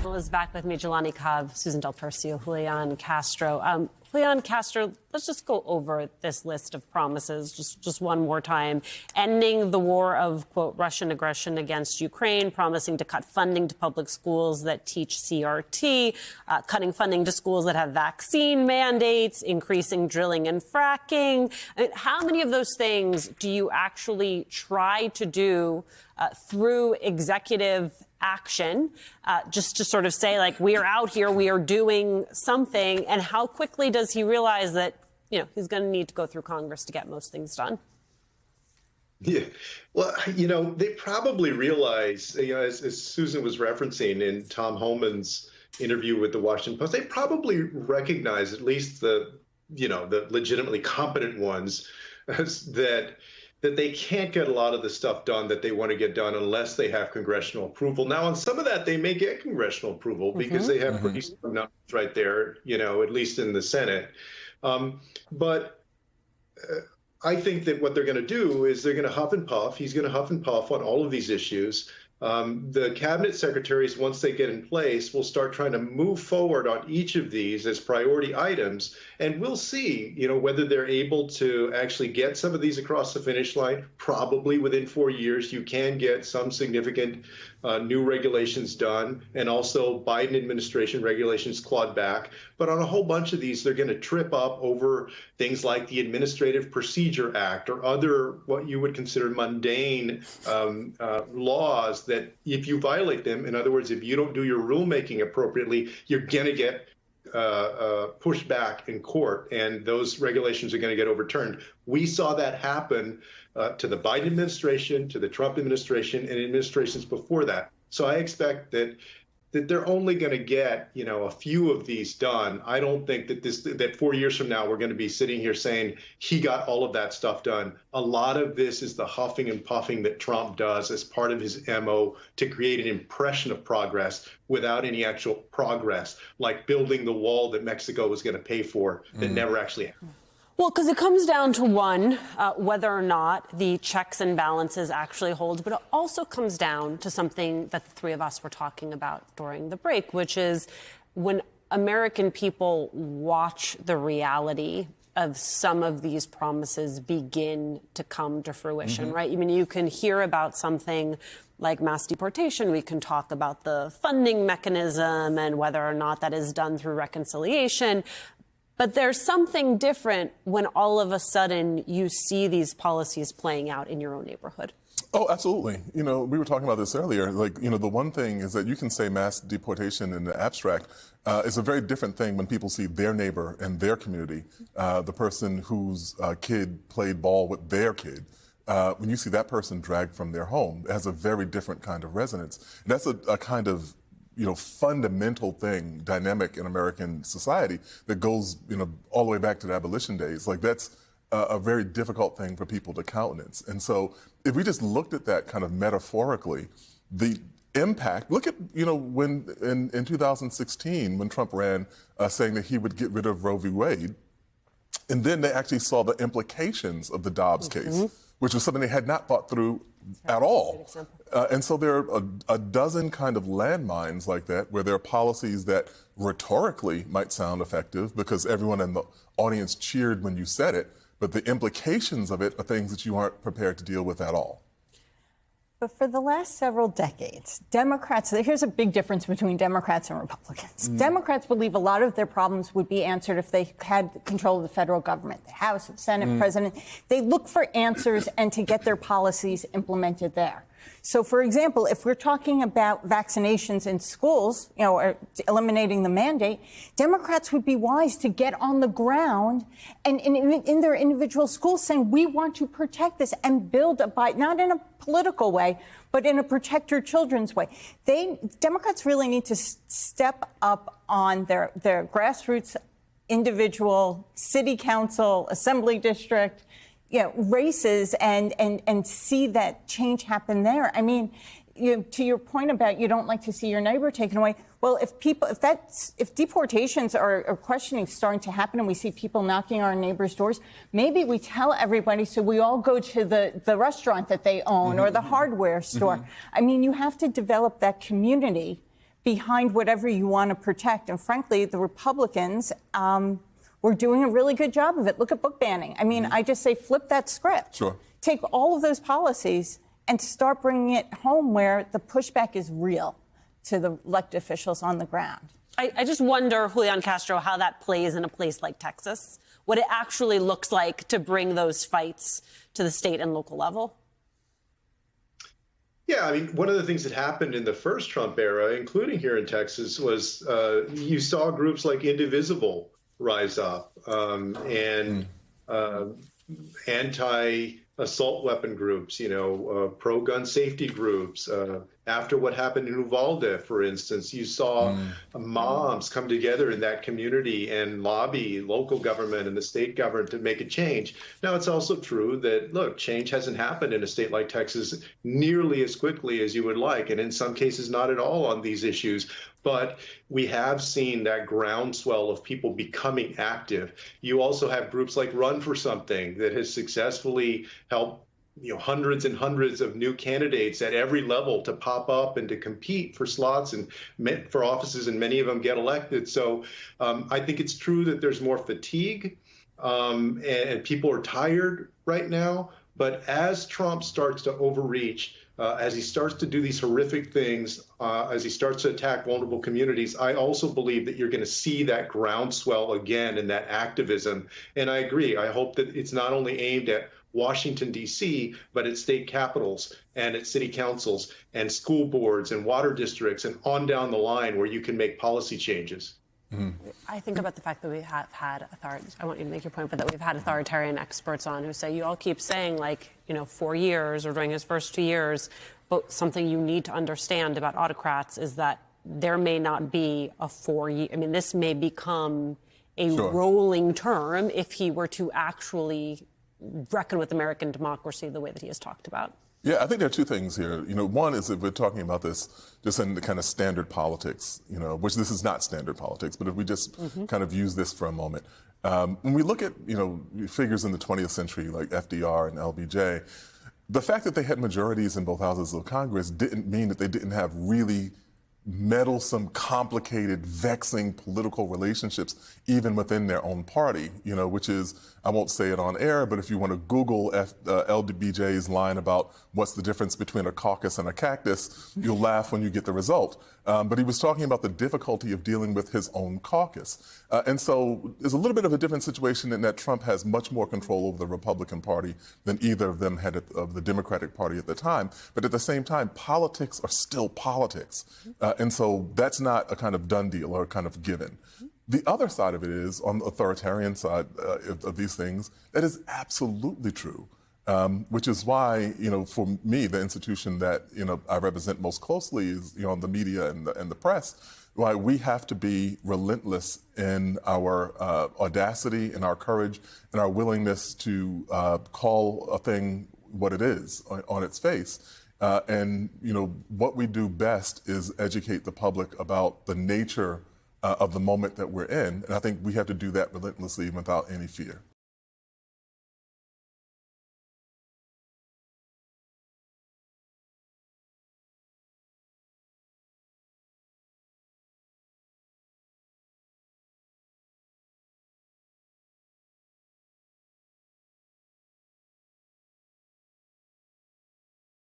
panelists back with me, Jelani Cobb, Susan Del Percio, Julian Castro. Julian Castro, let's just go over this list of promises just one more time. Ending the war of, quote, Russian aggression against Ukraine, promising to cut funding to public schools that teach CRT, cutting funding to schools that have vaccine mandates, increasing drilling and fracking. I mean, how many of those things do you actually try to do through executive action, just to sort of say, like, we are out here, we are doing something, and how quickly does he realize that, you know, he's going to need to go through Congress to get most things done? Yeah, well, you know, they probably realize, you know, as Susan was referencing in Tom Homan's interview with the Washington Post, they probably recognize, at least the, you know, the legitimately competent ones, that they can't get a lot of the stuff done that they want to get done unless they have congressional approval. Now, on some of that, they may get congressional approval because they have pretty strong numbers right there, you know, at least in the Senate. But I think that what they're going to do is they're going to huff and puff. He's going to huff and puff on all of these issues. The cabinet secretaries, once they get in place, will start trying to move forward on each of these as priority items. And we'll see, you know, whether they're able to actually get some of these across the finish line. Probably within 4 years, you can get some significant new regulations done, and also Biden administration regulations clawed back. But on a whole bunch of these, they're going to trip up over things like the Administrative Procedure Act or other what you would consider mundane laws that if you violate them, in other words, if you don't do your rulemaking appropriately, you're going to get pushed back in court, and those regulations are going to get overturned. We saw that happen to the Biden administration, to the Trump administration, and administrations before that. So I expect that they're only going to get, you know, a few of these done. I don't think that 4 years from now we're going to be sitting here saying he got all of that stuff done. A lot of this is the huffing and puffing that Trump does as part of his MO to create an impression of progress without any actual progress, like building the wall that Mexico was going to pay for that never actually happened. Well, because it comes down to, one, whether or not the checks and balances actually hold, but it also comes down to something that the three of us were talking about during the break, which is when American people watch the reality of some of these promises begin to come to fruition, right? I mean, you can hear about something like mass deportation. We can talk about the funding mechanism and whether or not that is done through reconciliation. But there's something different when all of a sudden you see these policies playing out in your own neighborhood. Oh, absolutely. You know, we were talking about this earlier. Like, you know, the one thing is that you can say mass deportation in the abstract. It's a very different thing when people see their neighbor and their community, the person whose kid played ball with their kid. When you see that person dragged from their home, it has a very different kind of resonance. And that's a kind of, you know, fundamental thing, dynamic in American society that goes, you know, all the way back to the abolition days. Like, that's a very difficult thing for people to countenance. And so if we just looked at that kind of metaphorically, the impact, look at, you know, when in 2016, when Trump ran saying that he would get rid of Roe v. Wade, and then they actually saw the implications of the Dobbs case, which was something they had not thought through at all. And so there are a dozen kind of landmines like that, where there are policies that rhetorically might sound effective because everyone in the audience cheered when you said it, but the implications of it are things that you aren't prepared to deal with at all. But for the last several decades, Democrats, here's a big difference between Democrats and Republicans. Democrats believe a lot of their problems would be answered if they had control of the federal government, the House, the Senate, President. They look for answers and to get their policies implemented there. So, for example, if we're talking about vaccinations in schools, you know, or eliminating the mandate, Democrats would be wise to get on the ground and in their individual schools saying, we want to protect this and build not in a political way, but in a protect your children's way. Democrats really need to step up on their grassroots, individual, city council, assembly district, you know, races and see that change happen there. I mean, to your point about you don't like to see your neighbor taken away. Well, if deportations are questioning starting to happen and we see people knocking on our neighbors' doors, maybe we tell everybody so we all go to the restaurant that they own or the hardware store. I mean, you have to develop that community behind whatever you want to protect. And frankly, the Republicans were doing a really good job of it. Look at book banning. I mean, I just say flip that script. Sure. Take all of those policies and start bringing it home where the pushback is real to the elected officials on the ground. I just wonder, Julian Castro, how that plays in a place like Texas, what it actually looks like to bring those fights to the state and local level. Yeah, I mean, one of the things that happened in the first Trump era, including here in Texas, was you saw groups like Indivisible rise up and anti-assault weapon groups, pro-gun safety groups. After what happened in Uvalde, for instance, you saw moms come together in that community and lobby local government and the state government to make a change. Now, it's also true that, look, change hasn't happened in a state like Texas nearly as quickly as you would like, and in some cases not at all on these issues. But we have seen that groundswell of people becoming active. You also have groups like Run for Something that has successfully helped hundreds and hundreds of new candidates at every level to pop up and to compete for slots and for offices, and many of them get elected. So I think it's true that there's more fatigue and people are tired right now. But as Trump starts to overreach, as he starts to do these horrific things, as he starts to attack vulnerable communities, I also believe that you're going to see that groundswell again and that activism. And I agree. I hope that it's not only aimed at Washington, D.C., but at state capitals and at city councils and school boards and water districts and on down the line where you can make policy changes. I think about the fact that we have had I want you to make your point, but that we've had authoritarian experts on who say, you all keep saying 4 years or during his first 2 years, but something you need to understand about autocrats is that there may not be a 4 year. I mean, this may become a rolling term if he were to actually reckon with American democracy the way that he has talked about. Yeah, I think there are two things here. One is if we're talking about this just in the kind of standard politics, which this is not standard politics, but if we just kind of use this for a moment. When we look at, figures in the 20th century like FDR and LBJ, the fact that they had majorities in both houses of Congress didn't mean that they didn't have really meddlesome, complicated, vexing political relationships even within their own party, which is, I won't say it on air, but if you want to Google LBJ's line about what's the difference between a caucus and a cactus, you'll laugh when you get the result. But he was talking about the difficulty of dealing with his own caucus. And so there's a little bit of a different situation in that Trump has much more control over the Republican Party than either of them had of the Democratic Party at the time. But at the same time, politics are still politics. And so that's not a kind of done deal or a kind of given. The other side of it is, on the authoritarian side of these things, that is absolutely true. Which is why, for me, the institution that, I represent most closely is, the media and the press, why we have to be relentless in our audacity and our courage and our willingness to call a thing what it is on its face. And what we do best is educate the public about the nature of the moment that we're in. And I think we have to do that relentlessly without any fear.